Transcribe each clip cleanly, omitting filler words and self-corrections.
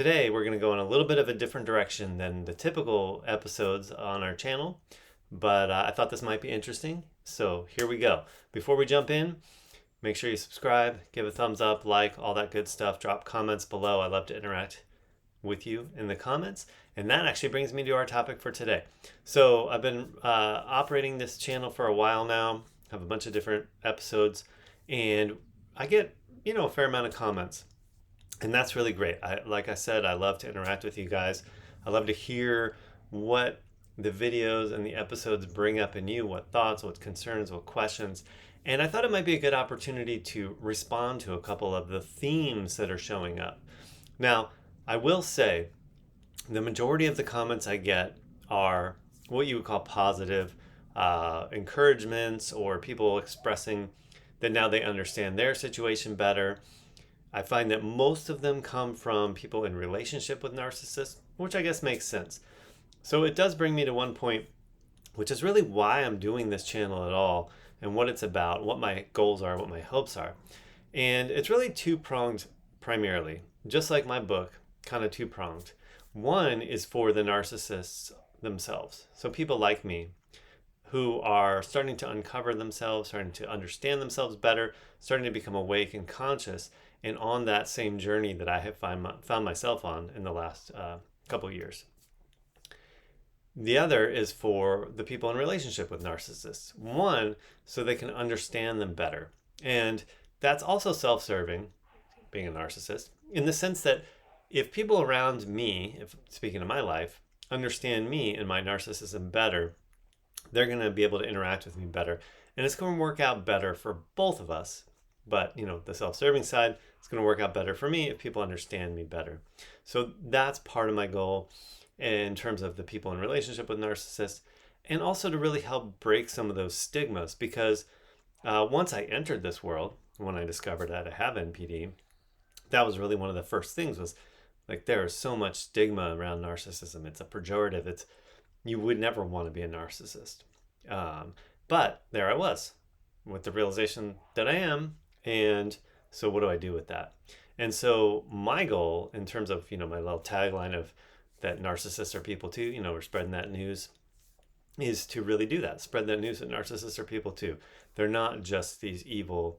Today, we're going to go in a little bit of a different direction than the typical episodes on our channel, but I thought this might be interesting. So here we go. Before we jump in, make sure you subscribe, give a thumbs up, like, all that good stuff. Drop comments below. I love to interact with you in the comments. And that actually brings me to our topic for today. So I've been operating this channel for a while now, have a bunch of different episodes, and I get, a fair amount of comments. And that's really great. Like I said, I love to interact with you guys. I love to hear what the videos and the episodes bring up in you, what thoughts, what concerns, what questions. And I thought it might be a good opportunity to respond to a couple of the themes that are showing up. Now, I will say the majority of the comments I get are what you would call positive encouragements, or people expressing that now they understand their situation better. I find that most of them come from people in relationship with narcissists, which I guess makes sense. So it does bring me to one point, which is really why I'm doing this channel at all, and what it's about, what my goals are, what my hopes are. And it's really two-pronged primarily, just like my book, kind of two-pronged. One is for the narcissists themselves. So people like me who are starting to uncover themselves, starting to understand themselves better, starting to become awake and conscious, and on that same journey that I have found myself on in the last couple of years. The other is for the people in relationship with narcissists. One, so they can understand them better. And that's also self-serving, being a narcissist, in the sense that if people around me, if speaking of my life, understand me and my narcissism better, they're going to be able to interact with me better. And it's going to work out better for both of us. But, the self-serving side, it's going to work out better for me if people understand me better. So that's part of my goal in terms of the people in relationship with narcissists, and also to really help break some of those stigmas. Because once I entered this world, when I discovered that I have NPD, that was really one of the first things, was like, there is so much stigma around narcissism. It's a pejorative. You would never want to be a narcissist. But there I was with the realization that I am. And so what do I do with that? And so my goal, in terms of, my little tagline of that narcissists are people too, we're spreading that news, is to really do that. Spread that news that narcissists are people too. They're not just these evil,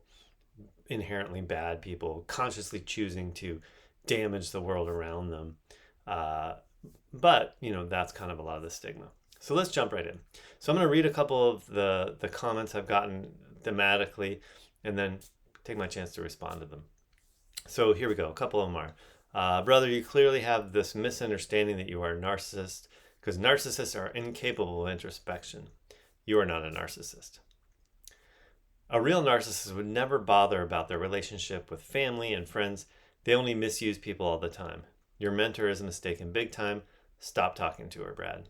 inherently bad people consciously choosing to damage the world around them. But, that's kind of a lot of the stigma. So let's jump right in. So I'm going to read a couple of the comments I've gotten thematically, and then take my chance to respond to them. So here we go. A couple of them are, brother, you clearly have this misunderstanding that you are a narcissist, because narcissists are incapable of introspection. You are not a narcissist. A real narcissist would never bother about their relationship with family and friends. They only misuse people all the time. Your mentor is mistaken big time. Stop talking to her, Brad.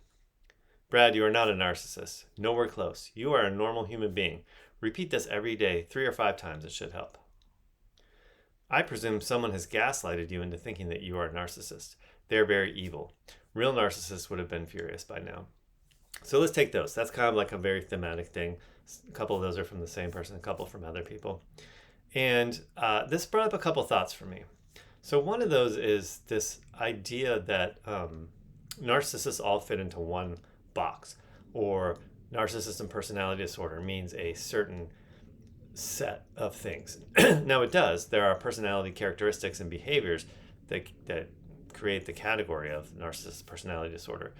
Brad, you are not a narcissist. Nowhere close. You are a normal human being. Repeat this every day, 3 or 5 times. It should help. I presume someone has gaslighted you into thinking that you are a narcissist. They are very evil. Real narcissists would have been furious by now. So let's take those. That's kind of like a very thematic thing. A couple of those are from the same person, a couple from other people. And this brought up a couple thoughts for me. So one of those is this idea that narcissists all fit into one box, or narcissism personality disorder means a certain set of things. Now it does. There are personality characteristics and behaviors that create the category of narcissist personality disorder.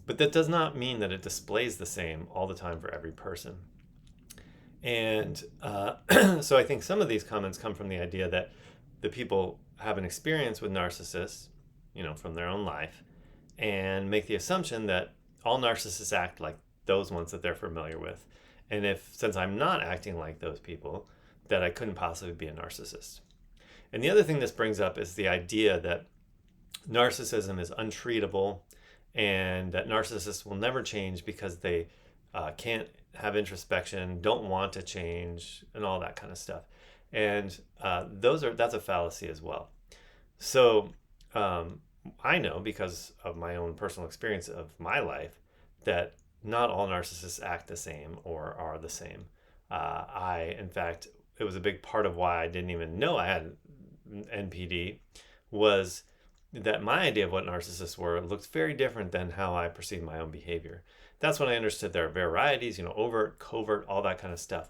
But that does not mean that it displays the same all the time for every person. And so I think some of these comments come from the idea that the people have an experience with narcissists, from their own life, and make the assumption that all narcissists act like those ones that they're familiar with. And since I'm not acting like those people, that I couldn't possibly be a narcissist. And the other thing this brings up is the idea that narcissism is untreatable, and that narcissists will never change because they can't have introspection, don't want to change, and all that kind of stuff. And that's a fallacy as well. So I know, because of my own personal experience of my life, that not all narcissists act the same or are the same. In fact, it was a big part of why I didn't even know I had NPD, was that my idea of what narcissists were looked very different than how I perceived my own behavior. That's when I understood there are varieties, overt, covert, all that kind of stuff.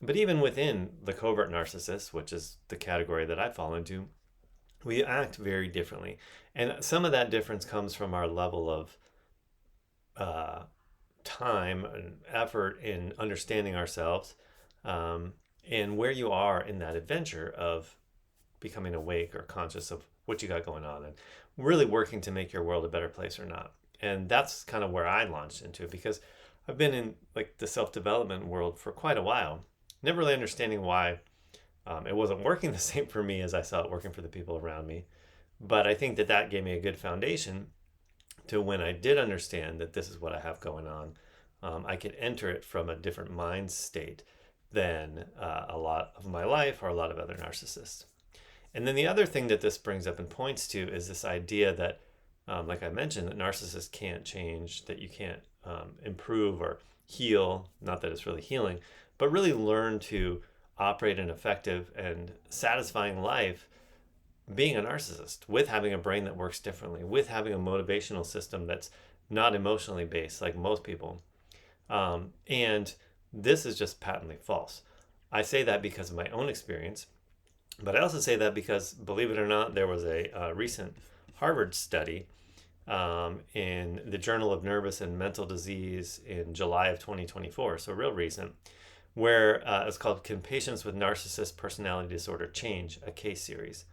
But even within the covert narcissist, which is the category that I fall into, we act very differently. And some of that difference comes from our level of time and effort in understanding ourselves, and where you are in that adventure of becoming awake or conscious of what you got going on and really working to make your world a better place or not. And that's kind of where I launched into it, because I've been in like the self-development world for quite a while, never really understanding why it wasn't working the same for me as I saw it working for the people around me. But I think that that gave me a good foundation to when I did understand that this is what I have going on, I could enter it from a different mind state than a lot of my life or a lot of other narcissists. And then the other thing that this brings up and points to is this idea that, like I mentioned, that narcissists can't change, that you can't improve or heal, not that it's really healing, but really learn to operate an effective and satisfying life being a narcissist, with having a brain that works differently, with having a motivational system that's not emotionally based like most people. And this is just patently false. I say that because of my own experience, but I also say that because, believe it or not, there was a recent Harvard study in the Journal of Nervous and Mental Disease in July of 2024, so real recent, where it's called Can Patients with Narcissist Personality Disorder Change? A Case Series.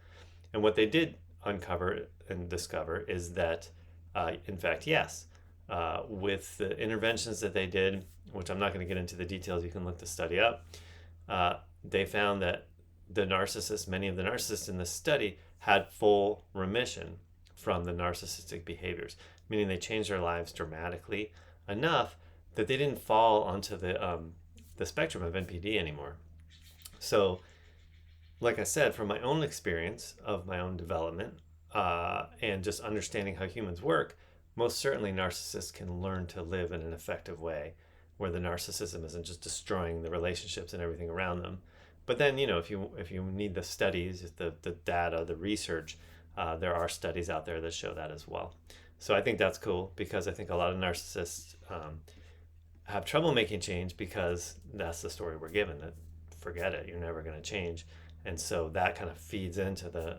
And what they did uncover and discover is that, in fact, yes, with the interventions that they did, which I'm not going to get into the details, you can look the study up, they found that many of the narcissists in this study had full remission from the narcissistic behaviors, meaning they changed their lives dramatically enough that they didn't fall onto the spectrum of NPD anymore. So, like I said, from my own experience of my own development and just understanding how humans work, most certainly narcissists can learn to live in an effective way where the narcissism isn't just destroying the relationships and everything around them. But then, if you need the studies, the data, the research, there are studies out there that show that as well. So I think that's cool, because I think a lot of narcissists have trouble making change because that's the story we're given, that forget it, you're never going to change. And so that kind of feeds into the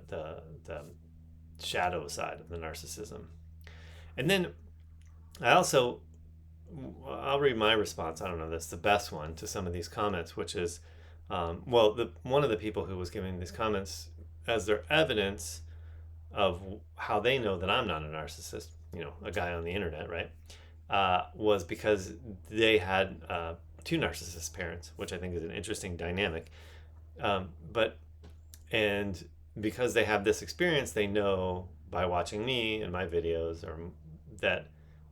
shadow side of the narcissism. And then I'll read my response. I don't know, that's the best one to some of these comments, which is, one of the people who was giving these comments as their evidence of how they know that I'm not a narcissist, a guy on the internet, right, was because they had two narcissist parents, which I think is an interesting dynamic. And because they have this experience, they know by watching me and my videos that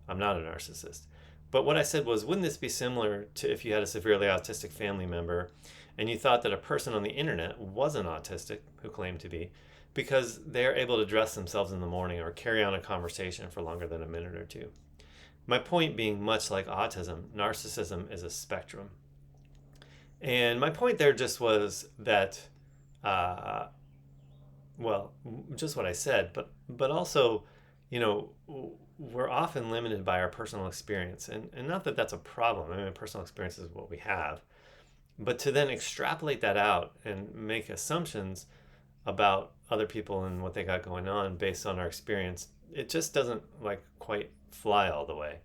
I'm not a narcissist. But what I said was, wouldn't this be similar to if you had a severely autistic family member and you thought that a person on the internet wasn't autistic, who claimed to be, because they're able to dress themselves in the morning or carry on a conversation for longer than a minute or two? My point being, much like autism, narcissism is a spectrum. And my point there just was that, just what I said, but also, we're often limited by our personal experience. And not that that's a problem. I mean, personal experience is what we have. But to then extrapolate that out and make assumptions about other people and what they got going on based on our experience, it just doesn't quite fly all the way.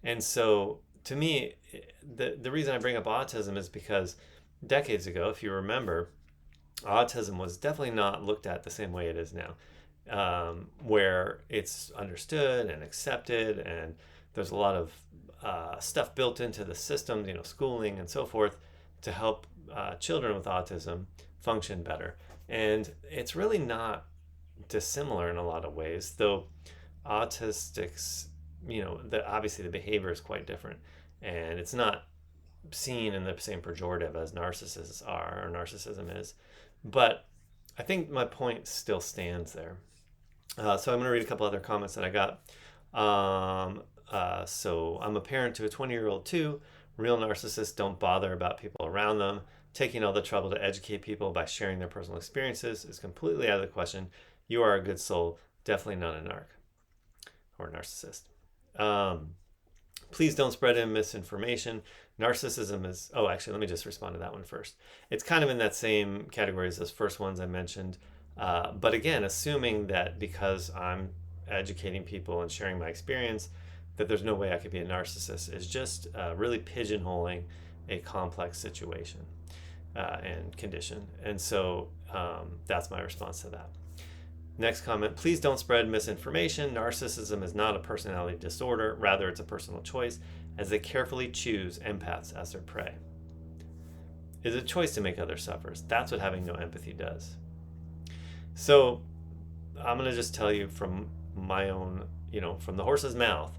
And so to me, the reason I bring up autism is because decades ago, if you remember, autism was definitely not looked at the same way it is now, where it's understood and accepted, and there's a lot of stuff built into the system, schooling and so forth, to help children with autism function better. And it's really not dissimilar in a lot of ways, though autistics, obviously the behavior is quite different, and it's not seen in the same pejorative as narcissists are, or narcissism is. But I think my point still stands there. So I'm going to read a couple other comments that I got. So I'm a parent to a 20-year-old too. Real narcissists don't bother about people around them. Taking all the trouble to educate people by sharing their personal experiences is completely out of the question. You are a good soul. Definitely not a narc or narcissist. Please don't spread in misinformation. Narcissism is, oh, actually, let me just respond to that one first. It's kind of in that same category as those first ones I mentioned. But again, assuming that because I'm educating people and sharing my experience, that there's no way I could be a narcissist is just really pigeonholing a complex situation and condition. And so that's my response to that. Next comment, please don't spread misinformation. Narcissism is not a personality disorder. Rather, it's a personal choice as they carefully choose empaths as their prey. It's a choice to make others suffer. That's what having no empathy does. So I'm going to just tell you from my own, from the horse's mouth,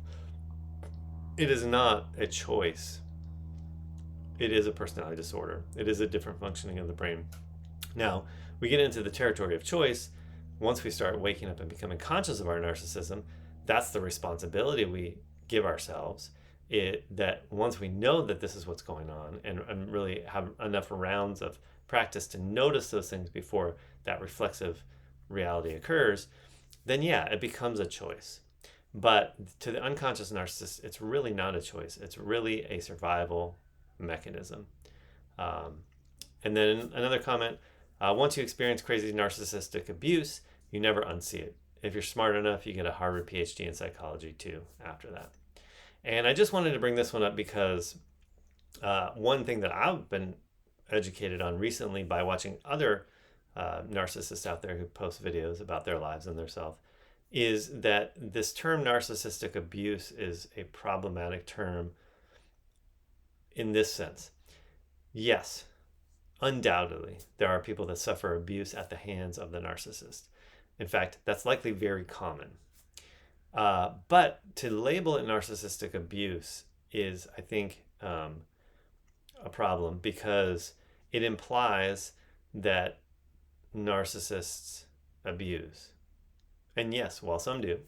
it is not a choice. It is a personality disorder. It is a different functioning of the brain. Now, we get into the territory of choice. Once we start waking up and becoming conscious of our narcissism, that's the responsibility we give ourselves. That once we know that this is what's going on and really have enough rounds of practice to notice those things before that reflexive reality occurs, then yeah, it becomes a choice. But to the unconscious narcissist, it's really not a choice. It's really a survival mechanism. And then another comment, once you experience crazy narcissistic abuse, you never unsee it. If you're smart enough, you get a Harvard PhD in psychology too after that. And I just wanted to bring this one up because one thing that I've been educated on recently by watching other narcissists out there who post videos about their lives and their self is that this term narcissistic abuse is a problematic term in this sense. Yes, undoubtedly, there are people that suffer abuse at the hands of the narcissist. In fact, that's likely very common. But to label it narcissistic abuse is, I think, a problem because it implies that narcissists abuse. And yes, while some do,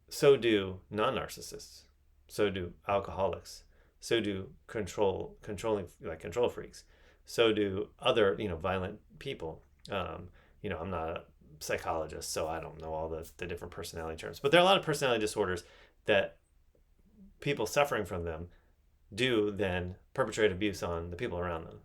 so do non-narcissists. So do alcoholics. So do control freaks. So do other, violent people. I'm not a psychologist, so I don't know all the different personality terms. But there are a lot of personality disorders that people suffering from them do then perpetrate abuse on the people around them.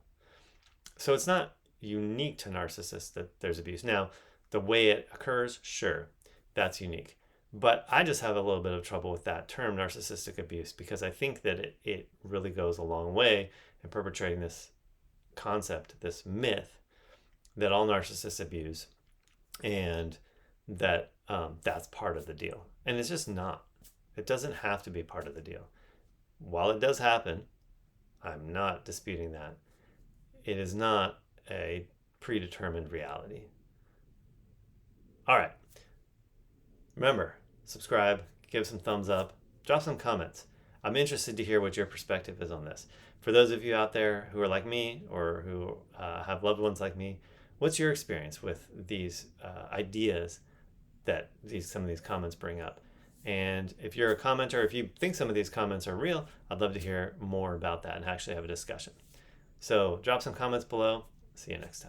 So it's not unique to narcissists that there's abuse. Now, the way it occurs, sure, that's unique. But I just have a little bit of trouble with that term, narcissistic abuse, because I think that it really goes a long way in perpetrating this concept, this myth that all narcissists abuse, and that that's part of the deal. And it's just not. It doesn't have to be part of the deal. While it does happen, I'm not disputing that. It is not a predetermined reality. All right. Remember, subscribe, give some thumbs up, drop some comments. I'm interested to hear what your perspective is on this. For those of you out there who are like me or who have loved ones like me, what's your experience with these ideas that some of these comments bring up? And if you're a commenter, if you think some of these comments are real, I'd love to hear more about that and actually have a discussion. So drop some comments below. See you next time.